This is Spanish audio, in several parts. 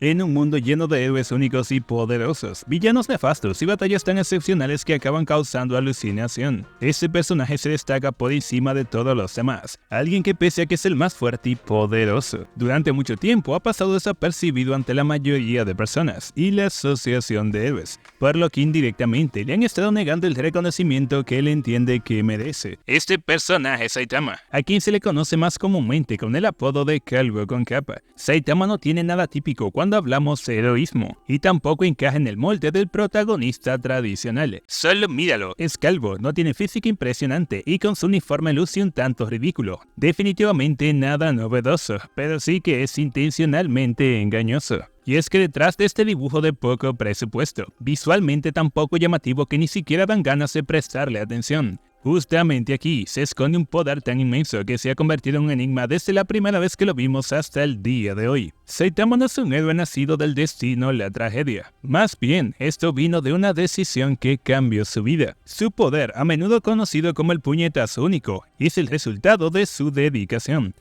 En un mundo lleno de héroes únicos y poderosos, villanos nefastos y batallas tan excepcionales que acaban causando alucinación, este personaje se destaca por encima de todos los demás. Alguien que pese a que es el más fuerte y poderoso, durante mucho tiempo ha pasado desapercibido ante la mayoría de personas y la asociación de héroes, por lo que indirectamente le han estado negando el reconocimiento que él entiende que merece. Este personaje es Saitama, a quien se le conoce más comúnmente con el apodo de Calvo con capa. Saitama no tiene nada típico cuando hablamos de heroísmo, y tampoco encaja en el molde del protagonista tradicional. Solo míralo, es calvo, no tiene física impresionante y con su uniforme luce un tanto ridículo. Definitivamente nada novedoso, pero sí que es intencionalmente engañoso. Y es que detrás de este dibujo de poco presupuesto, visualmente tan poco llamativo que ni siquiera dan ganas de prestarle atención, justamente aquí se esconde un poder tan inmenso que se ha convertido en un enigma desde la primera vez que lo vimos hasta el día de hoy. Saitama no es un héroe nacido del destino o la tragedia. Más bien, esto vino de una decisión que cambió su vida. Su poder, a menudo conocido como el puñetazo único, es el resultado de su dedicación.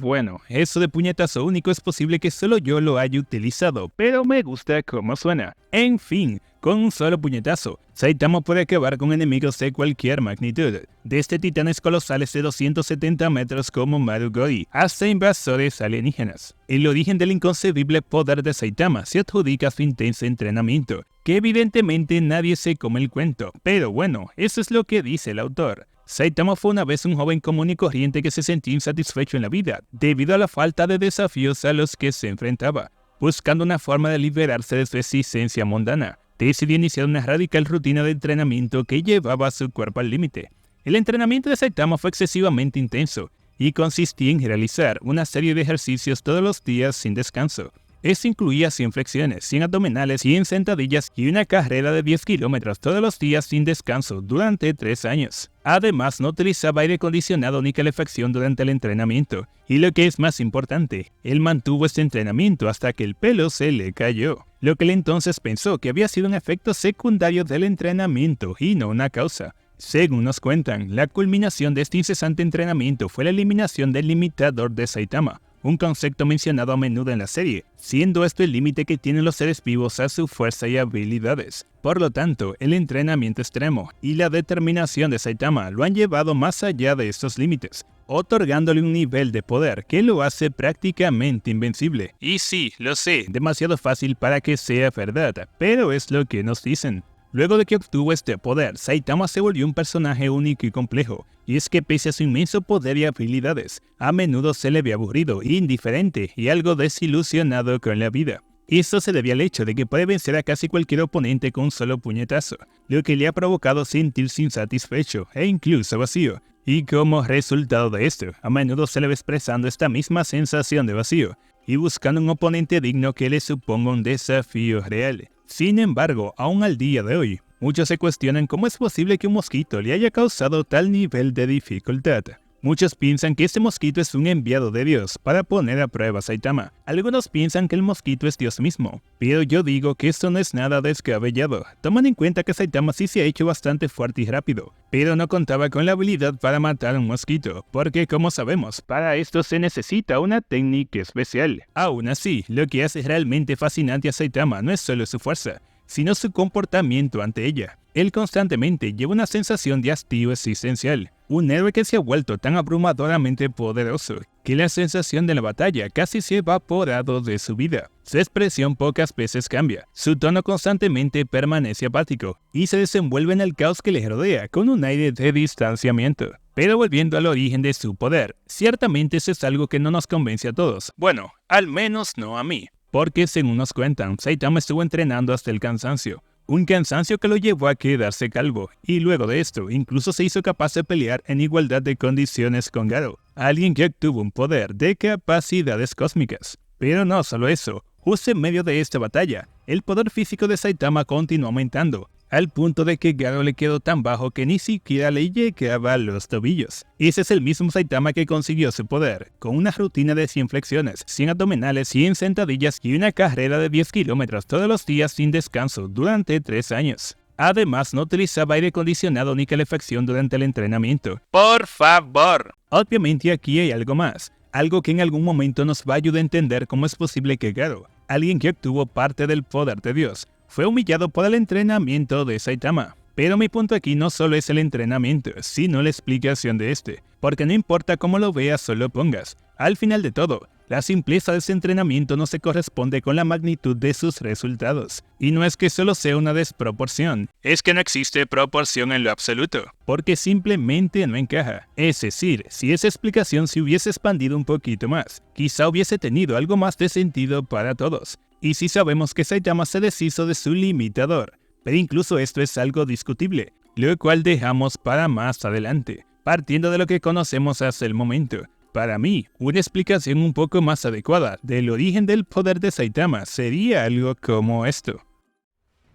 Bueno, eso de puñetazo único es posible que solo yo lo haya utilizado, pero me gusta cómo suena. En fin, con un solo puñetazo, Saitama puede acabar con enemigos de cualquier magnitud, desde titanes colosales de 270 metros como Marugori, hasta invasores alienígenas. El origen del inconcebible poder de Saitama se adjudica a su intenso entrenamiento, que evidentemente nadie se come el cuento, pero bueno, eso es lo que dice el autor. Saitama fue una vez un joven común y corriente que se sentía insatisfecho en la vida, debido a la falta de desafíos a los que se enfrentaba. Buscando una forma de liberarse de su existencia mundana, decidió iniciar una radical rutina de entrenamiento que llevaba a su cuerpo al límite. El entrenamiento de Saitama fue excesivamente intenso, y consistía en realizar una serie de ejercicios todos los días sin descanso. Esto incluía 100 flexiones, 100 abdominales, 100 sentadillas y una carrera de 10 kilómetros todos los días sin descanso durante 3 años. Además, no utilizaba aire acondicionado ni calefacción durante el entrenamiento. Y lo que es más importante, él mantuvo este entrenamiento hasta que el pelo se le cayó. Lo que él entonces pensó que había sido un efecto secundario del entrenamiento y no una causa. Según nos cuentan, la culminación de este incesante entrenamiento fue la eliminación del limitador de Saitama, un concepto mencionado a menudo en la serie, siendo esto el límite que tienen los seres vivos a su fuerza y habilidades. Por lo tanto, el entrenamiento extremo y la determinación de Saitama lo han llevado más allá de estos límites, otorgándole un nivel de poder que lo hace prácticamente invencible. Y sí, lo sé, demasiado fácil para que sea verdad, pero es lo que nos dicen. Luego de que obtuvo este poder, Saitama se volvió un personaje único y complejo, y es que pese a su inmenso poder y habilidades, a menudo se le ve aburrido, indiferente y algo desilusionado con la vida. Esto se debe al hecho de que puede vencer a casi cualquier oponente con un solo puñetazo, lo que le ha provocado sentirse insatisfecho e incluso vacío. Y como resultado de esto, a menudo se le ve expresando esta misma sensación de vacío, y buscando un oponente digno que le suponga un desafío real. Sin embargo, aún al día de hoy, muchos se cuestionan cómo es posible que un mosquito le haya causado tal nivel de dificultad. Muchos piensan que este mosquito es un enviado de Dios para poner a prueba a Saitama. Algunos piensan que el mosquito es Dios mismo, pero yo digo que esto no es nada descabellado. Toman en cuenta que Saitama sí se ha hecho bastante fuerte y rápido, pero no contaba con la habilidad para matar a un mosquito, porque como sabemos, para esto se necesita una técnica especial. Aún así, lo que hace realmente fascinante a Saitama no es solo su fuerza, sino su comportamiento ante ella. Él constantemente lleva una sensación de hastío existencial, un héroe que se ha vuelto tan abrumadoramente poderoso que la sensación de la batalla casi se ha evaporado de su vida. Su expresión pocas veces cambia, su tono constantemente permanece apático y se desenvuelve en el caos que le rodea con un aire de distanciamiento. Pero volviendo al origen de su poder, ciertamente eso es algo que no nos convence a todos. Bueno, al menos no a mí. Porque según nos cuentan, Saitama estuvo entrenando hasta el cansancio. Un cansancio que lo llevó a quedarse calvo, y luego de esto, incluso se hizo capaz de pelear en igualdad de condiciones con Garou, alguien que obtuvo un poder de capacidades cósmicas. Pero no solo eso, justo en medio de esta batalla, el poder físico de Saitama continuó aumentando, al punto de que Garou le quedó tan bajo que ni siquiera le llegaba a los tobillos. Ese es el mismo Saitama que consiguió su poder, con una rutina de 100 flexiones, 100 abdominales, 100 sentadillas y una carrera de 10 kilómetros todos los días sin descanso durante 3 años. Además, no utilizaba aire acondicionado ni calefacción durante el entrenamiento. ¡Por favor! Obviamente aquí hay algo más, algo que en algún momento nos va a ayudar a entender cómo es posible que Garou alguien que obtuvo parte del poder de Dios. Fue humillado por el entrenamiento de Saitama. Pero mi punto aquí no solo es el entrenamiento, sino la explicación de este, porque no importa cómo lo veas o lo pongas. Al final de todo, la simpleza de ese entrenamiento no se corresponde con la magnitud de sus resultados. Y no es que solo sea una desproporción, es que no existe proporción en lo absoluto, porque simplemente no encaja. Es decir, si esa explicación se hubiese expandido un poquito más, quizá hubiese tenido algo más de sentido para todos. Y si sabemos que Saitama se deshizo de su limitador, pero incluso esto es algo discutible, lo cual dejamos para más adelante, partiendo de lo que conocemos hasta el momento. Para mí, una explicación un poco más adecuada del origen del poder de Saitama sería algo como esto.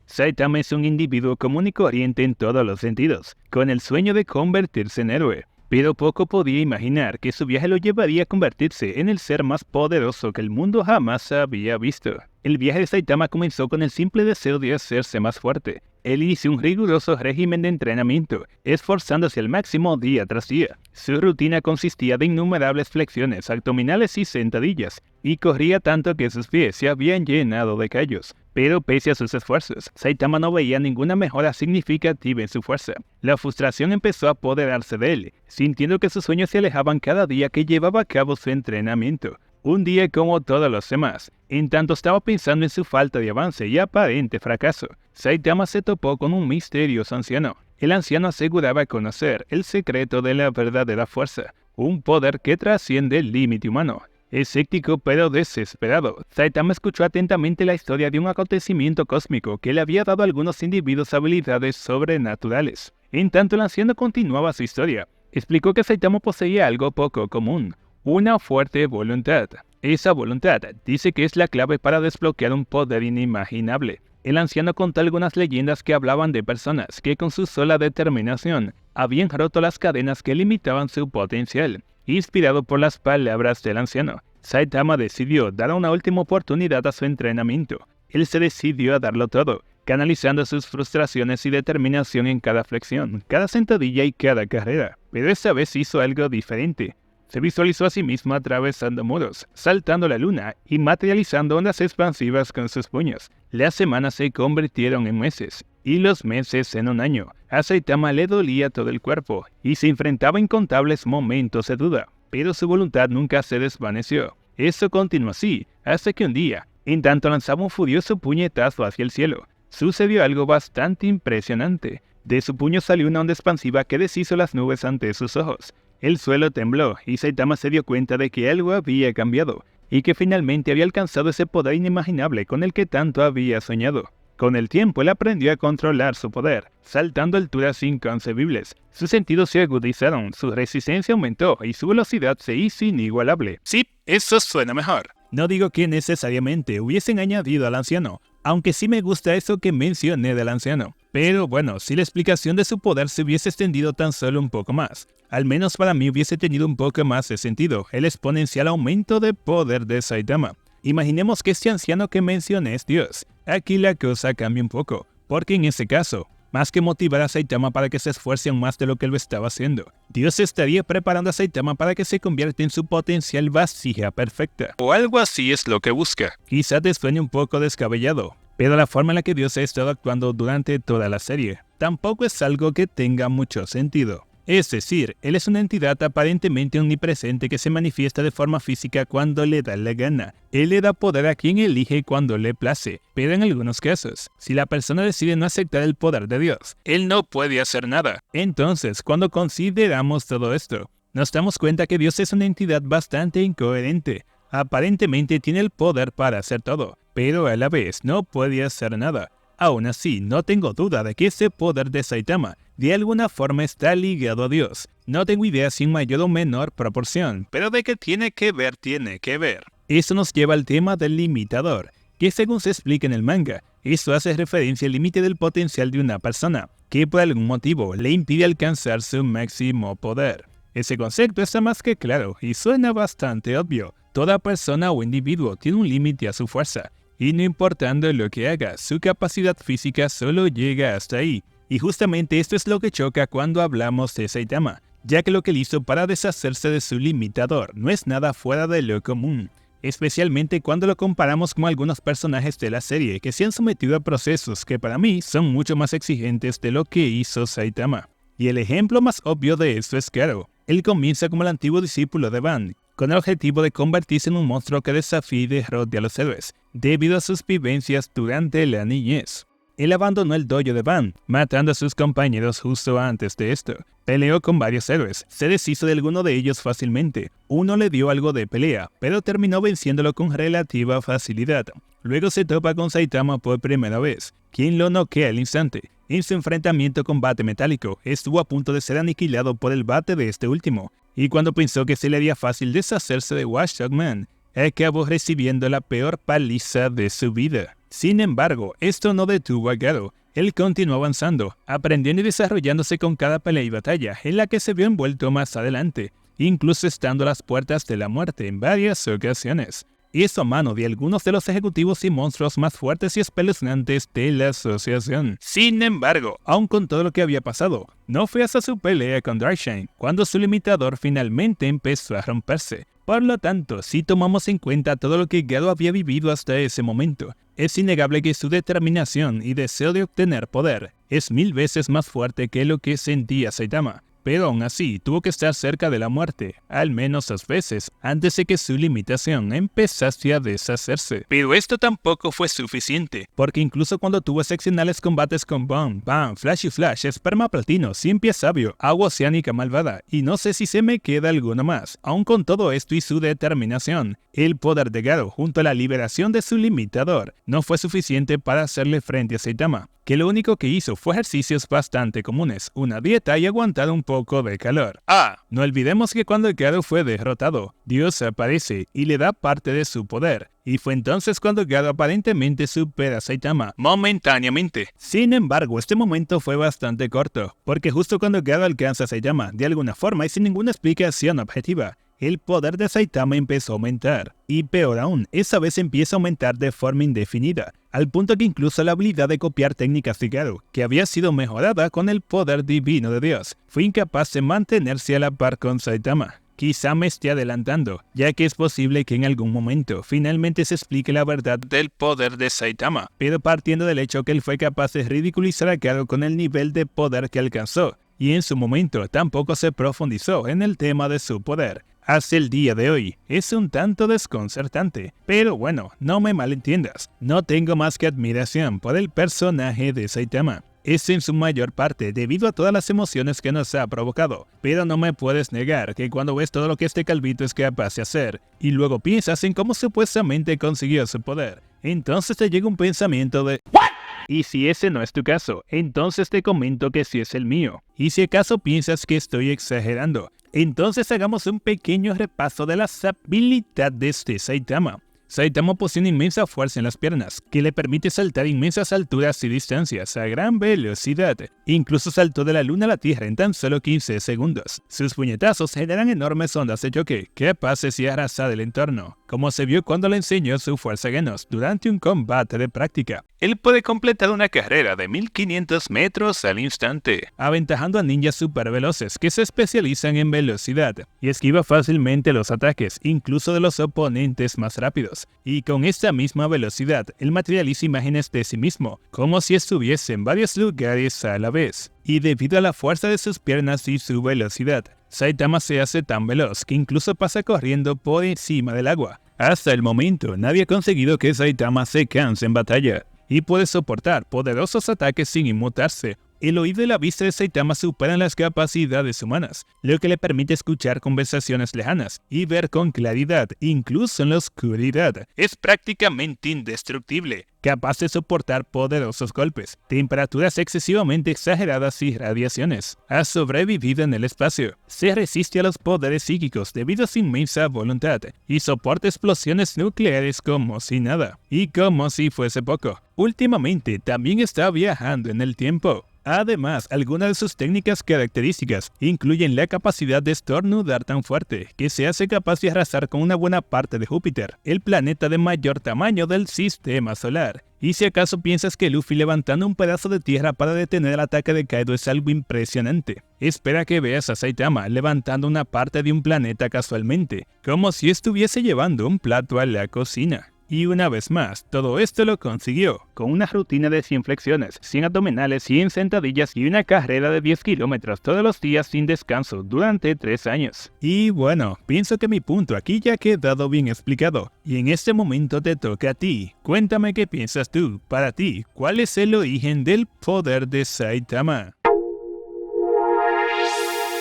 Saitama es un individuo común y corriente en todos los sentidos, con el sueño de convertirse en héroe, pero poco podía imaginar que su viaje lo llevaría a convertirse en el ser más poderoso que el mundo jamás había visto. El viaje de Saitama comenzó con el simple deseo de hacerse más fuerte. Él inició un riguroso régimen de entrenamiento, esforzándose al máximo día tras día. Su rutina consistía de innumerables flexiones abdominales y sentadillas, y corría tanto que sus pies se habían llenado de callos. Pero pese a sus esfuerzos, Saitama no veía ninguna mejora significativa en su fuerza. La frustración empezó a apoderarse de él, sintiendo que sus sueños se alejaban cada día que llevaba a cabo su entrenamiento. Un día como todos los demás, en tanto estaba pensando en su falta de avance y aparente fracaso, Saitama se topó con un misterioso anciano. El anciano aseguraba conocer el secreto de la verdadera fuerza, un poder que trasciende el límite humano. Escéptico pero desesperado, Saitama escuchó atentamente la historia de un acontecimiento cósmico que le había dado a algunos individuos habilidades sobrenaturales. En tanto el anciano continuaba su historia, explicó que Saitama poseía algo poco común, una fuerte voluntad. Esa voluntad dice que es la clave para desbloquear un poder inimaginable. El anciano contó algunas leyendas que hablaban de personas que con su sola determinación habían roto las cadenas que limitaban su potencial. Inspirado por las palabras del anciano, Saitama decidió dar una última oportunidad a su entrenamiento. Él se decidió a darlo todo, canalizando sus frustraciones y determinación en cada flexión, cada sentadilla y cada carrera. Pero esta vez hizo algo diferente. Se visualizó a sí mismo atravesando muros, saltando la luna y materializando ondas expansivas con sus puños. Las semanas se convirtieron en meses, y los meses en un año. A Saitama le dolía todo el cuerpo, y se enfrentaba a incontables momentos de duda, pero su voluntad nunca se desvaneció. Eso continuó así, hasta que un día, en tanto lanzaba un furioso puñetazo hacia el cielo, sucedió algo bastante impresionante. De su puño salió una onda expansiva que deshizo las nubes ante sus ojos. El suelo tembló y Saitama se dio cuenta de que algo había cambiado y que finalmente había alcanzado ese poder inimaginable con el que tanto había soñado. Con el tiempo él aprendió a controlar su poder, saltando alturas inconcebibles. Sus sentidos se agudizaron, su resistencia aumentó y su velocidad se hizo inigualable. Sí, eso suena mejor. No digo que necesariamente hubiesen añadido al anciano, aunque sí me gusta eso que mencioné del anciano. Pero bueno, si la explicación de su poder se hubiese extendido tan solo un poco más, al menos para mí hubiese tenido un poco más de sentido el exponencial aumento de poder de Saitama. Imaginemos que este anciano que mencioné es Dios. Aquí la cosa cambia un poco, porque en ese caso, más que motivar a Saitama para que se esfuerce aún más de lo que lo estaba haciendo, Dios estaría preparando a Saitama para que se convierta en su potencial vasija perfecta. O algo así es lo que busca. Quizá te suene un poco descabellado, pero la forma en la que Dios ha estado actuando durante toda la serie tampoco es algo que tenga mucho sentido. Es decir, él es una entidad aparentemente omnipresente que se manifiesta de forma física cuando le da la gana. Él le da poder a quien elige cuando le place, pero en algunos casos, si la persona decide no aceptar el poder de Dios, él no puede hacer nada. Entonces, cuando consideramos todo esto, nos damos cuenta que Dios es una entidad bastante incoherente. Aparentemente tiene el poder para hacer todo, pero a la vez no puede hacer nada. Aún así, no tengo duda de que ese poder de Saitama de alguna forma está ligado a Dios. No tengo idea si en mayor o menor proporción, pero de que tiene que ver, tiene que ver. Eso nos lleva al tema del limitador, que según se explica en el manga, eso hace referencia al límite del potencial de una persona, que por algún motivo le impide alcanzar su máximo poder. Ese concepto está más que claro y suena bastante obvio. Toda persona o individuo tiene un límite a su fuerza, y no importando lo que haga, su capacidad física solo llega hasta ahí. Y justamente esto es lo que choca cuando hablamos de Saitama, ya que lo que él hizo para deshacerse de su limitador no es nada fuera de lo común. especialmente cuando lo comparamos con algunos personajes de la serie que se han sometido a procesos que para mí son mucho más exigentes de lo que hizo Saitama. Y el ejemplo más obvio de esto es Garo. Él comienza como el antiguo discípulo de Ban, con el objetivo de convertirse en un monstruo que desafíe y derrote a los héroes, debido a sus vivencias durante la niñez. Él abandonó el dojo de Ban, matando a sus compañeros justo antes de esto. Peleó con varios héroes, se deshizo de alguno de ellos fácilmente. Uno le dio algo de pelea, pero terminó venciéndolo con relativa facilidad. Luego se topa con Saitama por primera vez, quien lo noquea al instante. En su enfrentamiento con Bate Metálico, estuvo a punto de ser aniquilado por el bate de este último, y cuando pensó que se le haría fácil deshacerse de Watchdog Man, acabó recibiendo la peor paliza de su vida. Sin embargo, esto no detuvo a Garo. Él continuó avanzando, aprendiendo y desarrollándose con cada pelea y batalla en la que se vio envuelto más adelante, incluso estando a las puertas de la muerte en varias ocasiones. Hizo mano de algunos de los ejecutivos y monstruos más fuertes y espeluznantes de la asociación. Sin embargo, aun con todo lo que había pasado, no fue hasta su pelea con Darkshine cuando su limitador finalmente empezó a romperse. Por lo tanto, si tomamos en cuenta todo lo que Garo había vivido hasta ese momento, es innegable que su determinación y deseo de obtener poder es 1000 veces más fuerte que lo que sentía Saitama. Pero aún así, tuvo que estar cerca de la muerte, al menos 2 veces, antes de que su limitación empezase a deshacerse. Pero esto tampoco fue suficiente, porque incluso cuando tuvo excepcionales combates con Bam, Flash y Flash, Esperma Platino, Cien Pies Sabio, Agua Oceánica Malvada, y no sé si se me queda alguno más, aun con todo esto y su determinación, el poder de Garo, junto a la liberación de su limitador, no fue suficiente para hacerle frente a Saitama, que lo único que hizo fue ejercicios bastante comunes, una dieta y aguantar un poco de calor. No olvidemos que cuando Garo fue derrotado, Dios aparece y le da parte de su poder, y fue entonces cuando Garo aparentemente supera a Saitama, momentáneamente. Sin embargo, este momento fue bastante corto, porque justo cuando Garo alcanza a Saitama, de alguna forma y sin ninguna explicación objetiva, el poder de Saitama empezó a aumentar. Y peor aún, esa vez empieza a aumentar de forma indefinida, al punto que incluso la habilidad de copiar técnicas de Garo, que había sido mejorada con el poder divino de Dios, fue incapaz de mantenerse a la par con Saitama. Quizá me esté adelantando, ya que es posible que en algún momento finalmente se explique la verdad del poder de Saitama, pero partiendo del hecho que él fue capaz de ridiculizar a Garo con el nivel de poder que alcanzó, y en su momento tampoco se profundizó en el tema de su poder. Hasta el día de hoy, es un tanto desconcertante, pero bueno, no me malentiendas, no tengo más que admiración por el personaje de Saitama. Es en su mayor parte debido a todas las emociones que nos ha provocado, pero no me puedes negar que cuando ves todo lo que este calvito es capaz de hacer, y luego piensas en cómo supuestamente consiguió su poder, entonces te llega un pensamiento de ¿what? Y si ese no es tu caso, entonces te comento que sí es el mío. Y si acaso piensas que estoy exagerando, entonces hagamos un pequeño repaso de las habilidades de Saitama. Saitama posee una inmensa fuerza en las piernas, que le permite saltar inmensas alturas y distancias a gran velocidad. Incluso saltó de la luna a la tierra en tan solo 15 segundos. Sus puñetazos generan enormes ondas de choque, capaces de arrasar el entorno, como se vio cuando le enseñó su fuerza a Genos durante un combate de práctica. Él puede completar una carrera de 1500 metros al instante, aventajando a ninjas super veloces que se especializan en velocidad, y esquiva fácilmente los ataques, incluso de los oponentes más rápidos. Y con esta misma velocidad, él materializa imágenes de sí mismo, como si estuviese en varios lugares a la vez. Y debido a la fuerza de sus piernas y su velocidad, Saitama se hace tan veloz que incluso pasa corriendo por encima del agua. Hasta el momento, nadie ha conseguido que Saitama se canse en batalla, y puede soportar poderosos ataques sin inmutarse. El oído y la vista de Saitama superan las capacidades humanas, lo que le permite escuchar conversaciones lejanas y ver con claridad, incluso en la oscuridad. Es prácticamente indestructible, capaz de soportar poderosos golpes, temperaturas excesivamente exageradas y radiaciones. Ha sobrevivido en el espacio, se resiste a los poderes psíquicos debido a su inmensa voluntad, y soporta explosiones nucleares como si nada, y como si fuese poco. Últimamente también está viajando en el tiempo. Además, algunas de sus técnicas características incluyen la capacidad de estornudar tan fuerte que se hace capaz de arrasar con una buena parte de Júpiter, el planeta de mayor tamaño del sistema solar. Y si acaso piensas que Luffy levantando un pedazo de tierra para detener el ataque de Kaido es algo impresionante, espera que veas a Saitama levantando una parte de un planeta casualmente, como si estuviese llevando un plato a la cocina. Y una vez más, todo esto lo consiguió, con una rutina de 100 flexiones, 100 abdominales, 100 sentadillas y una carrera de 10 kilómetros todos los días sin descanso durante 3 años. Y bueno, pienso que mi punto aquí ya ha quedado bien explicado, y en este momento te toca a ti. Cuéntame qué piensas tú, para ti, ¿cuál es el origen del poder de Saitama?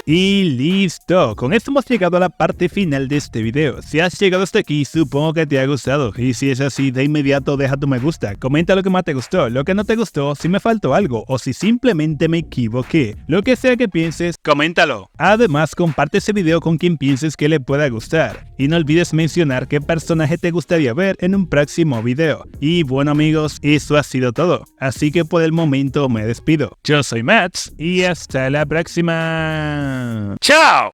Y listo, con esto hemos llegado a la parte final de este video. Si has llegado hasta aquí, supongo que te ha gustado, y si es así, de inmediato deja tu me gusta, comenta lo que más te gustó, lo que no te gustó, si me faltó algo, o si simplemente me equivoqué. Lo que sea que pienses, coméntalo. Además, comparte ese video con quien pienses que le pueda gustar, y no olvides mencionar qué personaje te gustaría ver en un próximo video. Y bueno amigos, eso ha sido todo, así que por el momento me despido. Yo soy Mats, y hasta la próxima. ¡Chao!